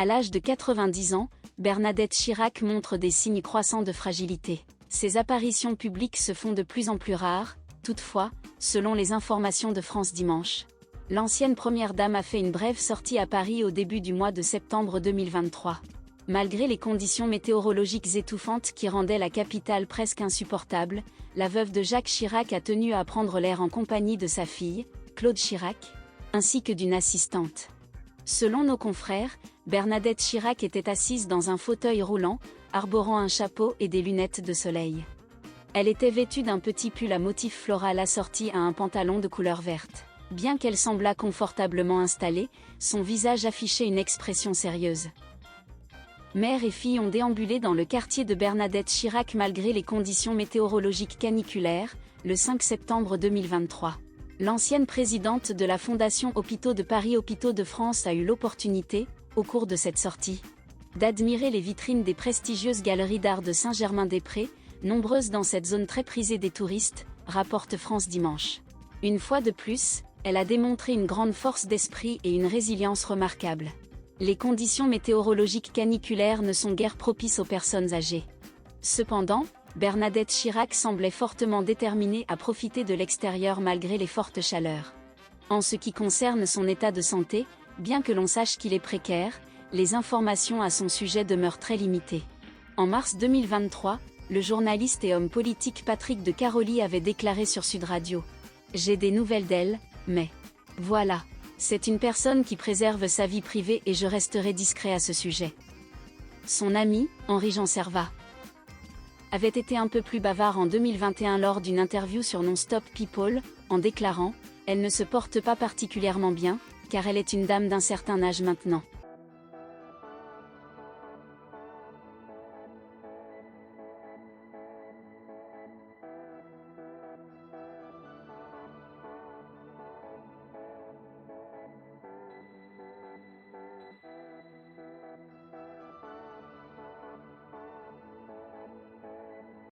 À l'âge de 90 ans, Bernadette Chirac montre des signes croissants de fragilité. Ses apparitions publiques se font de plus en plus rares, toutefois, selon les informations de France Dimanche. L'ancienne première dame a fait une brève sortie à Paris au début du mois de septembre 2023. Malgré les conditions météorologiques étouffantes qui rendaient la capitale presque insupportable, la veuve de Jacques Chirac a tenu à prendre l'air en compagnie de sa fille, Claude Chirac, ainsi que d'une assistante. Selon nos confrères, Bernadette Chirac était assise dans un fauteuil roulant, arborant un chapeau et des lunettes de soleil. Elle était vêtue d'un petit pull à motif floral assorti à un pantalon de couleur verte. Bien qu'elle semblât confortablement installée, son visage affichait une expression sérieuse. Mère et fille ont déambulé dans le quartier de Bernadette Chirac malgré les conditions météorologiques caniculaires, le 5 septembre 2023. L'ancienne présidente de la Fondation Hôpitaux de Paris Hôpitaux de France a eu l'opportunité, au cours de cette sortie, d'admirer les vitrines des prestigieuses galeries d'art de Saint-Germain-des-Prés, nombreuses dans cette zone très prisée des touristes, rapporte France Dimanche. Une fois de plus, elle a démontré une grande force d'esprit et une résilience remarquable. Les conditions météorologiques caniculaires ne sont guère propices aux personnes âgées. Cependant, Bernadette Chirac semblait fortement déterminée à profiter de l'extérieur malgré les fortes chaleurs. En ce qui concerne son état de santé, bien que l'on sache qu'il est précaire, les informations à son sujet demeurent très limitées. En mars 2023, le journaliste et homme politique Patrick de Caroly avait déclaré sur Sud Radio : « J'ai des nouvelles d'elle, mais voilà. C'est une personne qui préserve sa vie privée et je resterai discret à ce sujet. » Son ami, Henri-Jean Servat, avait été un peu plus bavard en 2021 lors d'une interview sur Non-Stop People, en déclarant « Elle ne se porte pas particulièrement bien, car elle est une dame d'un certain âge maintenant. »